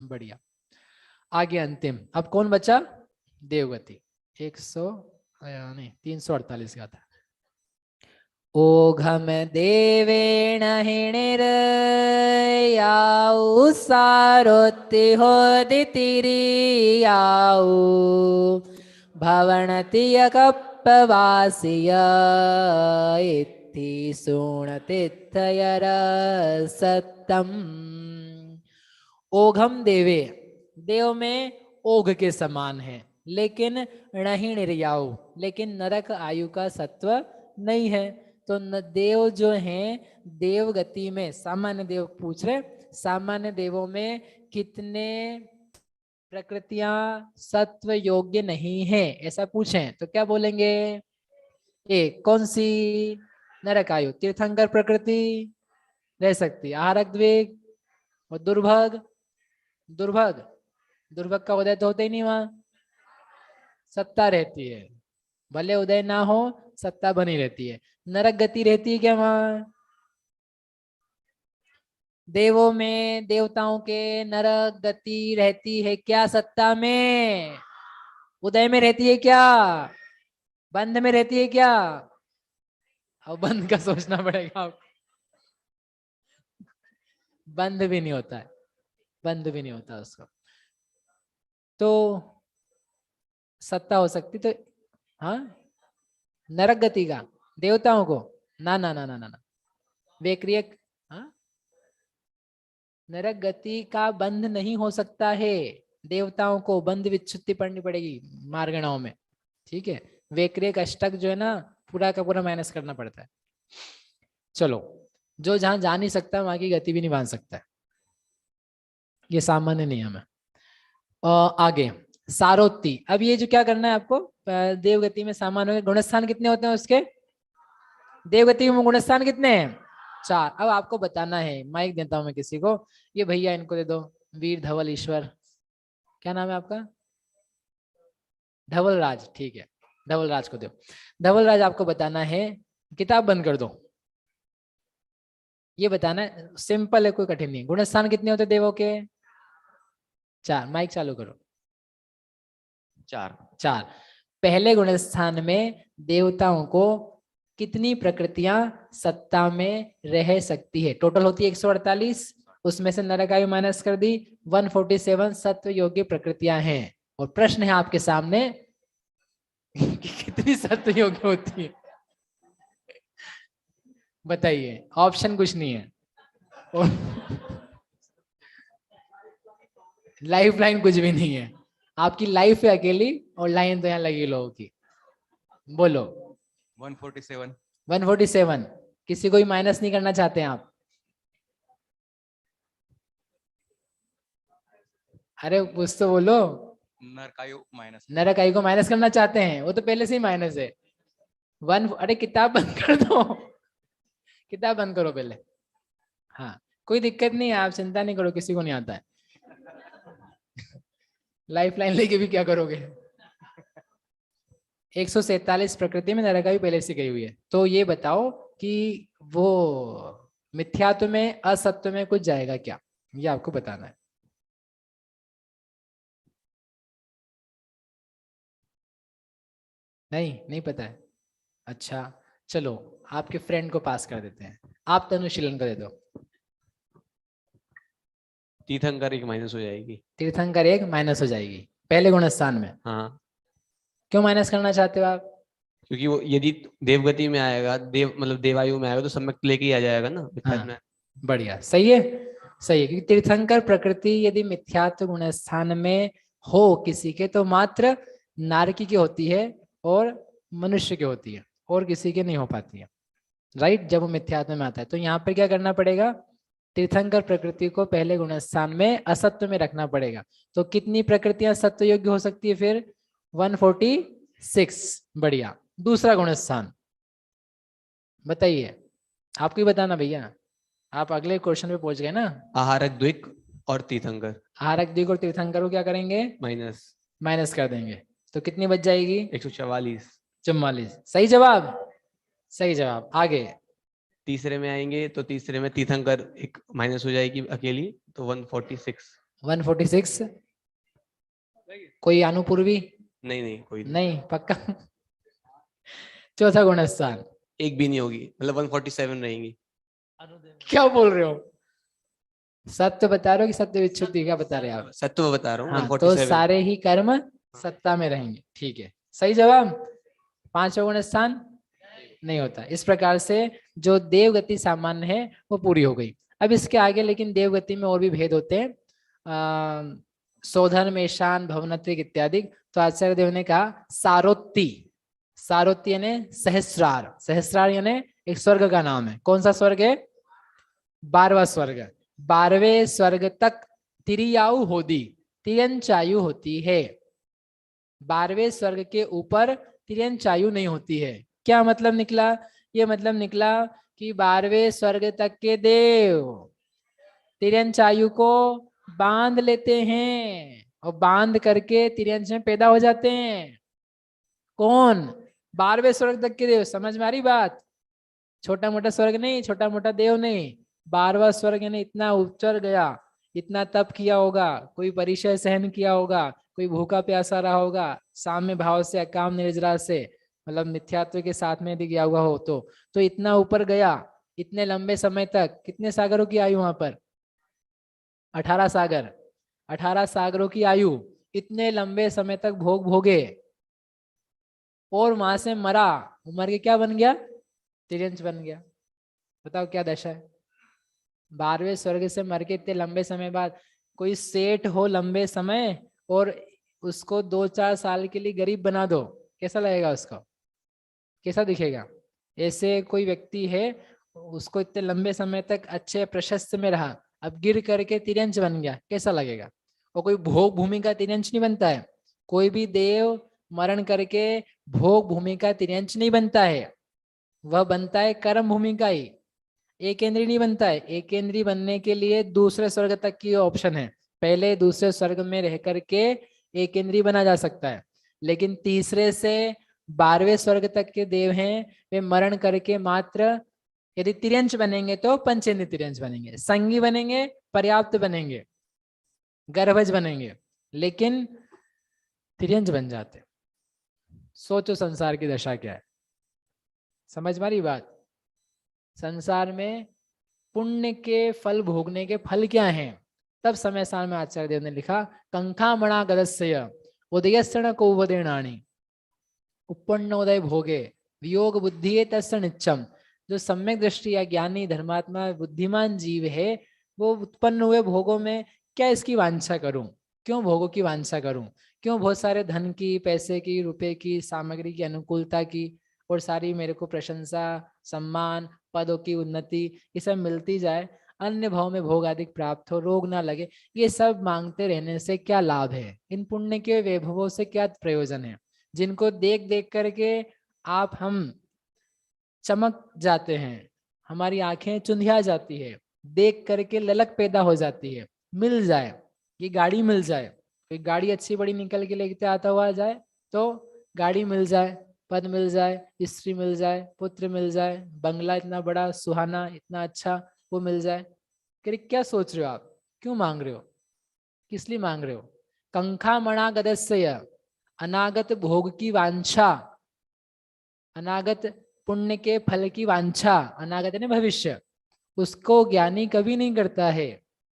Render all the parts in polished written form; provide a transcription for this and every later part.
बढ़िया। आगे अंतिम, अब कौन बचा? देवगति। 100 नहीं 348 का था। ओघम देवेण हिणिर्याऊ सारोति होदितिरियाऊ भवनतिय कप्पवासिय इत्थि सुणतिथयर सत्तम। ओघम देवे, देव में ओघ के समान है, लेकिन णहि निर्याऊ, लेकिन नरक आयु का सत्व नहीं है। तो देव जो हैं, देव गति में सामान्य देव पूछ रहे, सामान्य देवों में कितने प्रकृतियां सत्व योग्य नहीं है, ऐसा पूछें तो क्या बोलेंगे? एक कौन सी? नरक आयु। तीर्थंकर प्रकृति रह सकती, आहारक द्विग और दुर्भग। दुर्भग, दुर्भग का उदय तो होता ही नहीं, वहां सत्ता रहती है, भले उदय ना हो सत्ता बनी रहती है। नरक गति रहती है क्या वहां? देवों में, देवताओं के नरक गति रहती है क्या? सत्ता में, उदय में रहती है क्या? बंध में रहती है क्या? अब बंध का सोचना पड़ेगा आपको। बंध भी नहीं होता है, बंध भी नहीं होता उसको, तो सत्ता हो सकती। तो हाँ, नरक गति का देवताओं को ना ना ना ना ना, ना। वेक्रिय, हाँ, नरक गति का बंध नहीं हो सकता है। देवताओं को बंध विच्छुत्ति पढ़नी पड़ेगी मार्गणाओं में, ठीक है। वेक्रिय अष्टक जो है ना, पूरा का पूरा माइनस करना पड़ता है। चलो, जो जहां जा नहीं सकता वहां की गति भी नहीं बांध सकता है, ये सामान्य नियम है। आगे सारोत्ती। अब ये जो क्या करना है आपको, देवगति में सामान्य गुणस्थान कितने होते हैं उसके? देवगति में गुणस्थान कितने हैं? 4। अब आपको बताना है, माइक देता हूं मैं किसी को, ये भैया इनको दे दो, वीर धवल ईश्वर, क्या नाम है आपका? धवल राज, ठीक है, धवल राज को दो। धवल राज, आपको बताना है, किताब बंद कर दो, ये बताना है, सिंपल है, कोई कठिन नहीं। गुणस्थान कितने होते देवों के? 4। माइक चालू करो। 4। पहले गुणस्थान में देवताओं को कितनी प्रकृतियां सत्ता में रह सकती है? टोटल होती है 148, उसमें से नरक आयु माइनस कर दी, 147 सत्व योग्य प्रकृतियां हैं। और प्रश्न है आपके सामने कि कितनी सत्व योग्य होती है, बताइए। ऑप्शन कुछ नहीं है, लाइफ लाइन कुछ भी नहीं है, आपकी लाइफ है अकेली, और लाइन तो यहाँ लगी लोगों की। बोलो। 147। 147, किसी को भी माइनस नहीं करना चाहते हैं आप? अरे कुछ तो बोलो। नरकायु माइनस, नरक आयु को माइनस करना चाहते हैं, वो तो पहले से ही माइनस है। अरे किताब बंद कर दो, किताब बंद करो पहले। हाँ, कोई दिक्कत नहीं है, आप चिंता नहीं करो, किसी को नहीं आता है। लाइफ लाइन लेके भी क्या करोगे? 147 प्रकृति में नरक आयु पहले से गई हुई है। तो ये बताओ कि वो मिथ्यात्व में, असत्व में कुछ जाएगा क्या, ये आपको बताना है। नहीं पता है? अच्छा, चलो आपके फ्रेंड को पास कर देते हैं, आप तनुशीलन को दे दो। तीर्थंकर एक माइनस हो जाएगी। तीर्थंकर एक माइनस हो जाएगी पहले गुणस्थान में? हाँ, क्यों माइनस करना चाहते हो आप? क्योंकि वो यदि देवगति में आएगा, देव मतलब देवायु में आएगा, तो सम्यक लेके ही आ जाएगा ना मिथ्यात्व में। बढ़िया, सही है, सही है। क्योंकि तीर्थंकर प्रकृति यदि मिथ्यात्व गुणस्थान में हो किसी के, तो मात्र नारकी की होती है और मनुष्य की होती है, और किसी के नहीं हो पाती है, राइट, जब वो मिथ्यात्व में आता है। तो यहाँ पर क्या करना पड़ेगा? तीर्थंकर प्रकृति को पहले गुणस्थान में असत्व में रखना पड़ेगा। तो कितनी प्रकृतियां सत्व योग्य हो सकती है फिर? 146। बढ़िया। दूसरा गुणस्थान बताइए, आपको ही बताना भैया, आप अगले क्वेश्चन पे पहुंच गए ना। आहारक द्विक और तीर्थंकर। आहारक द्विक और तीर्थंकर को क्या करेंगे? माइनस कर देंगे, तो कितनी बच जाएगी? 144। 44, सही जवाब, सही जवाब। आगे तीसरे में आएंगे तो तीसरे में तीर्थंकर एक माइनस हो जाएगी अकेली, तो 146। 146, कोई अनुपूर्वी? नहीं नहीं कोई नहीं, नहीं, पक्का? चौथा गुण स्थान एक भी नहीं होगी, मतलब 147 रहेंगी। क्या बोल रहे हो? सत्य बता रहे हो कि सत्य विच्छुद्धि, क्या बता रहे हो आप? सत्य बता रहा हूँ, हाँ, तो 147। सारे ही कर्म सत्ता में रहेंगे। ठीक है, सही जवाब। पांचवा गुण स्थान नहीं होता। इस प्रकार से जो देवगति सामान्य है वो पूरी हो गई। अब इसके आगे लेकिन देवगति में और भी भेद होते हैं, शोधन, मेशान, भवनत्रिक इत्यादि। तो आचार्य देव ने कहा सारोत्ती, सारोत्ती यानी सहस्रार, सहस्रार यानी एक स्वर्ग का नाम है। कौन सा स्वर्ग है? 12वां स्वर्ग। 12वें स्वर्ग तक तिरियायु होती, तिर्यंचायु होती है। 12वें स्वर्ग के ऊपर तिर्यंचायु नहीं होती है। क्या मतलब निकला? ये मतलब निकला कि 12वें स्वर्ग तक के देव तिर्यंचायु को बांध लेते हैं और बांध करके तिर्यंच में पैदा हो जाते हैं। कौन? 12वें स्वर्ग तक के देव। समझ में आ रही बात? छोटा मोटा स्वर्ग नहीं, छोटा मोटा देव नहीं। 12वां स्वर्ग यानी इतना उच्चर गया, इतना तप किया होगा, कोई परिचय सहन किया होगा, कोई भूखा प्यासा रहा होगा, साम्य भाव से, अकाम निर्जरा से, मतलब मिथ्यात्व के साथ में यदि गया हुआ हो तो इतना ऊपर गया, इतने लंबे समय तक। कितने सागरों की आयु वहां पर? 18 सागर। 18 सागरों की आयु, इतने लंबे समय तक भोग भोगे और वहां से मरा, मर के क्या बन गया? तिर्यंच बन गया। बताओ क्या दशा है? 12वें स्वर्ग से मर के इतने लंबे समय बाद कोई सेठ हो लंबे समय और उसको 2-4 साल के लिए गरीब बना दो, कैसा लगेगा उसको? कैसा दिखेगा? ऐसे कोई व्यक्ति है, उसको इतने लंबे समय तक अच्छे प्रशस्त में रहा, अब गिर करके तिर्यंच बन गया, कैसा लगेगा? और कोई भोग भूमि का तिर्यंच नहीं बनता है। कोई भी देव मरण करके भोग भूमि का तिर्यंच नहीं बनता है, वह बनता है कर्म भूमि का ही। एक केंद्रीय नहीं बनता है। एक केंद्रीय बनने के लिए दूसरे स्वर्ग तक की ऑप्शन है। पहले दूसरे स्वर्ग में रह करके एक केंद्रीय बना जा सकता है, लेकिन तीसरे से 12वें स्वर्ग तक के देव हैं, वे मरण करके मात्र यदि तिर्यंच बनेंगे तो पंचेंद्रिय तिर्यंच बनेंगे, संगी बनेंगे, पर्याप्त बनेंगे, गर्भज बनेंगे, लेकिन तिर्यंच बन जाते। सोचो संसार की दशा क्या है। समझ में आ रही बात? संसार में पुण्य के फल भोगने के फल क्या हैं? तब समय साल में आचार्य देव ने लिखा कंखा मणा गदस्य उदयस्तण को उदयनाणी उपन्नोदय भोगे वियोग बुद्धि तस्य नित्यम। जो सम्यक दृष्टि या ज्ञानी धर्मात्मा बुद्धिमान जीव है, वो उत्पन्न हुए भोगों में क्या इसकी वांछा करूं? क्यों भोगों की वांछा करूं? क्यों बहुत सारे धन की, पैसे की, रुपए की, सामग्री की, अनुकूलता की, और सारी मेरे को प्रशंसा, सम्मान, पदों की उन्नति, ये सब मिलती जाए, अन्य भाव में भोग आदि प्राप्त हो, रोग ना लगे, ये सब मांगते रहने से क्या लाभ है? इन पुण्य के वैभवों से क्या प्रयोजन है? जिनको देख देख करके आप हम चमक जाते हैं, हमारी आंखें चुंधिया जाती है, देख करके ललक पैदा हो जाती है। मिल जाए, ये गाड़ी मिल जाए, कोई गाड़ी अच्छी बड़ी निकल के लेके आता हुआ जाए तो गाड़ी मिल जाए, पद मिल जाए, स्त्री मिल जाए, पुत्र मिल जाए, बंगला इतना बड़ा सुहाना, इतना अच्छा वो मिल जाए, क्या सोच रहे हो आप? क्यों मांग रहे हो? किस लिए मांग रहे हो? कंखा मणा गदस्य, अनागत भोग की वांछा, अनागत पुण्य के फल की वांछा, अनागत है ना भविष्य, उसको ज्ञानी कभी नहीं करता है।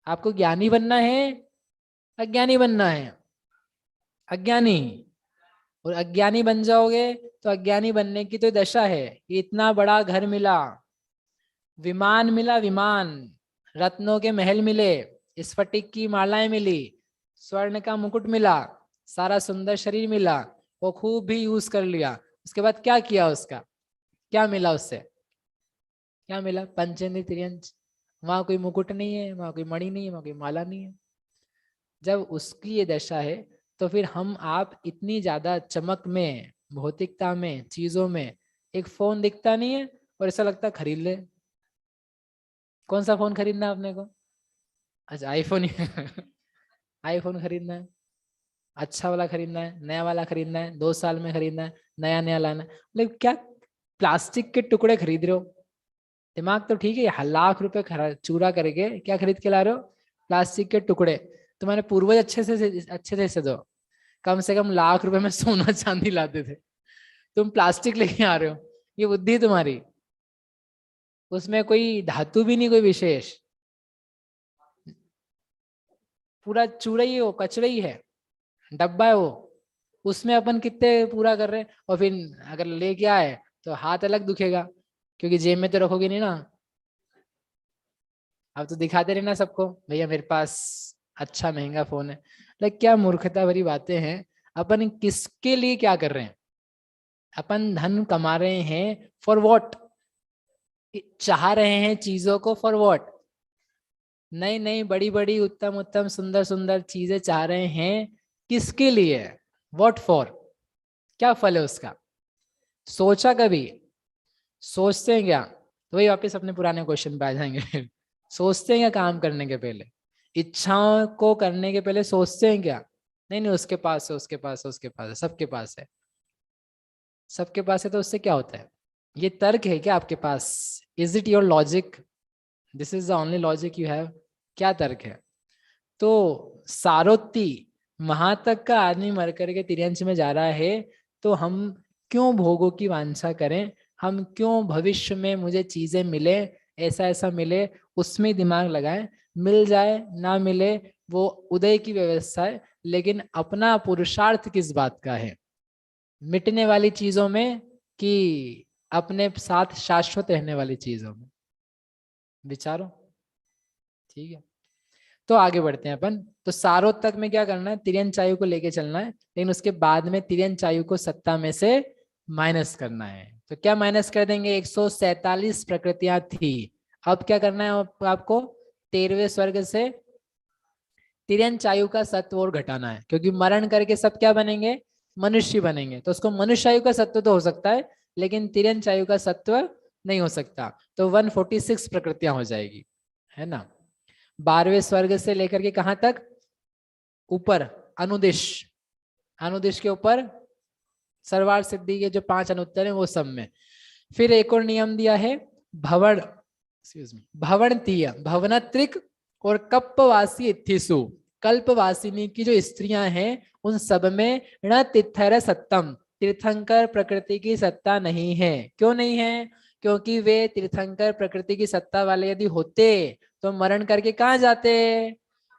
आपको ज्ञानी बनना है, अज्ञानी बनना है? अज्ञानी। और अज्ञानी बन जाओगे तो अज्ञानी बनने की तो दशा है। इतना बड़ा घर मिला, विमान मिला, विमान, रत्नों के महल मिले, स्फटिक की मालाएं मिली, स्वर्ण का मुकुट मिला, सारा सुंदर शरीर मिला, वो खूब भी यूज कर लिया। उसके बाद क्या किया? उसका क्या मिला? उससे क्या मिला? पंचेंद्रिय तिर्यंच। वहां कोई मुकुट नहीं है, वहां कोई मणि नहीं है, वहां कोई माला नहीं है। जब उसकी ये दशा है तो फिर हम आप इतनी ज्यादा चमक में, भौतिकता में, चीजों में, एक फोन दिखता नहीं है और ऐसा लगता खरीद ले। कौन सा फोन खरीदना है अपने को? अच्छा, आईफोन ही आईफोन खरीदना है, अच्छा वाला खरीदना है, नया वाला खरीदना है, 2 साल में खरीदना है, नया नया लाना है। मतलब क्या प्लास्टिक के टुकड़े खरीद रहे हो? दिमाग तो ठीक है, लाख रुपए चूरा करके क्या खरीद के ला रहे हो? प्लास्टिक के टुकड़े। तुम्हारे पूर्वज अच्छे से दो, कम से कम लाख रुपए में सोना चांदी लाते थे, तुम प्लास्टिक लेके आ रहे हो, ये बुद्धि है तुम्हारी, उसमें कोई धातु भी नहीं कोई विशेष, पूरा चूड़ा ही हो, कचरा ही है, डब्बा है वो, उसमें अपन कितने पूरा कर रहे हैं, और फिर अगर लेके आए तो हाथ अलग दुखेगा, क्योंकि जेब में तो रखोगे नहीं ना, अब तो दिखाते रहना सबको भैया मेरे पास अच्छा महंगा फोन है। लाइक क्या मूर्खता भरी बातें हैं, अपन किसके लिए क्या कर रहे हैं, अपन धन कमा रहे हैं फॉर व्हाट, चाह रहे हैं चीजों को फॉर व्हाट, नई नई बड़ी बड़ी उत्तम उत्तम सुंदर सुंदर चीजें चाह रहे हैं, किसके लिए, व्हाट फॉर, क्या फल है उसका, सोचा कभी, सोचते हैं क्या, तो वही वापस अपने पुराने क्वेश्चन पे आ जाएंगे सोचते हैं क्या काम करने के पहले, इच्छाओं को करने के पहले सोचते हैं क्या, नहीं नहीं उसके पास है, उसके पास है, उसके पास है, सबके पास है, सबके पास है, तो उससे क्या होता है, ये तर्क है क्या आपके पास, is it your logic, this is the only logic you have, क्या तर्क है। तो सारोत्ती वहां तक का आदमी मर करके तिर्यंश में जा रहा है, तो हम क्यों भोगों की वांछा करें, हम क्यों भविष्य में मुझे चीजें मिले, ऐसा ऐसा मिले, उसमें दिमाग लगाएं, मिल जाए ना मिले वो उदय की व्यवस्था है, लेकिन अपना पुरुषार्थ किस बात का है, मिटने वाली चीजों में कि अपने साथ शाश्वत रहने वाली चीजों में, विचारो, ठीक है। तो आगे बढ़ते हैं अपन, तो सारों तक में क्या करना है, तिर्यंच आयु को लेके चलना है, लेकिन उसके बाद में तिर्यंच आयु को सत्ता में से माइनस करना है, तो क्या माइनस कर देंगे, 147 प्रकृतियां थी, अब क्या करना है आपको, 13वें स्वर्ग से तिर्यंच आयु का सत्व और घटाना है, क्योंकि मरण करके सब क्या बनेंगे, मनुष्य बनेंगे, तो उसको मनुष्य आयु का सत्व तो हो सकता है, लेकिन तिर्यंच आयु का सत्व नहीं हो सकता, तो 146 प्रकृतियां हो जाएगी, है ना। 12वें स्वर्ग से लेकर के कहां तक, ऊपर अनुदिश, अनुदिश के ऊपर सर्वार्थ सिद्धि के जो 5 अनुत्तर है वो सब में। फिर एक और नियम दिया है, भवन, भवनतीय, भवनत्रिक और कल्पवासी इत्थिसु, कल्पवासिनी की जो स्त्रियां हैं उन सब में न तिथर सत्तम, तीर्थंकर प्रकृति की सत्ता नहीं है, क्यों नहीं है, क्योंकि वे तीर्थंकर प्रकृति की सत्ता वाले यदि होते तो मरण करके कहाँ जाते,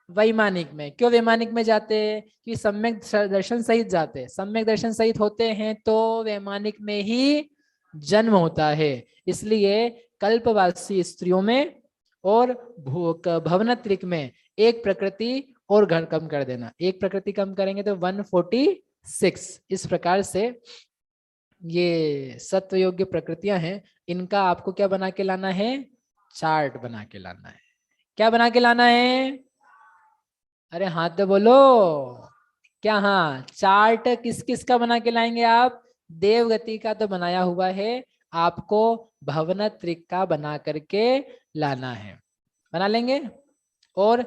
वैमानिक में, क्यों वैमानिक में जाते, कि सम्यक दर्शन सहित जाते, सम्यक दर्शन सहित होते हैं तो वैमानिक में ही जन्म होता है, इसलिए कल्पवासी स्त्रियों में और भवनत्रिक में एक प्रकृति और घर कम कर देना, एक प्रकृति कम करेंगे तो 146, इस प्रकार से ये सत्व योग्य प्रकृतियां हैं, इनका आपको क्या बना के लाना है, चार्ट बना के लाना है, क्या बना के लाना है, अरे हाँ तो बोलो क्या, हाँ चार्ट किस किस का बना के लाएंगे आप, देवगति का तो बनाया हुआ है, आपको भवनत्रिक का बना करके लाना है, बना लेंगे, और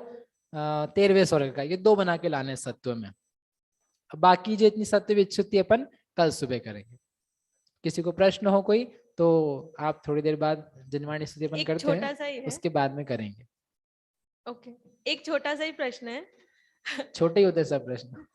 13वें स्वर्ग का, ये 2 बना के लाने सत्व में, बाकी जो इतनी सत्व विच्छुति अपन कल सुबह करेंगे। किसी को प्रश्न हो कोई तो आप थोड़ी देर बाद जनवाणी स्तुति अपन करते छोटा हैं, सा ही है, उसके बाद में करेंगे। ओके, एक छोटा सा ही प्रश्न है छोटे ही होते हैं सब प्रश्न।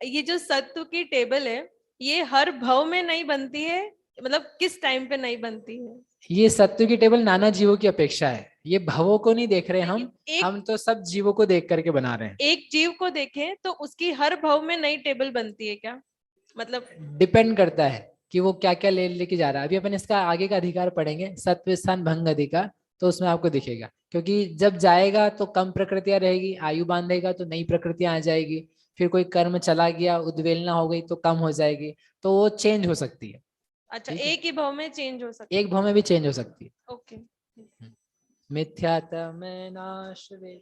ये जो सत्व की टेबल है, ये हर भव में नहीं बनती है, मतलब किस टाइम पे नहीं बनती है, ये सत्व की टेबल नाना जीवों की अपेक्षा है, ये भवों को नहीं देख रहे हम तो सब जीवों को देख करके बना रहे हैं। एक जीव को देखें तो उसकी हर भव में नई टेबल बनती है क्या, मतलब डिपेंड करता है कि वो क्या क्या लेके जा रहा है, अभी अपन इसका आगे का अधिकार पढ़ेंगे, सत्व स्थान भंग अधिकार, तो उसमें आपको दिखेगा, क्योंकि जब जाएगा तो कम प्रकृतियां रहेगी, आयु बांधेगा तो नई प्रकृतियां आ जाएगी, फिर कोई कर्म चला गया, उद्वेलना हो गई तो कम हो जाएगी, तो वो चेंज हो सकती है। अच्छा, एक ही भव में चेंज हो सकती है, एक भाव में भी चेंज हो सकती है। ओके। मिथ्यात्म नाश वे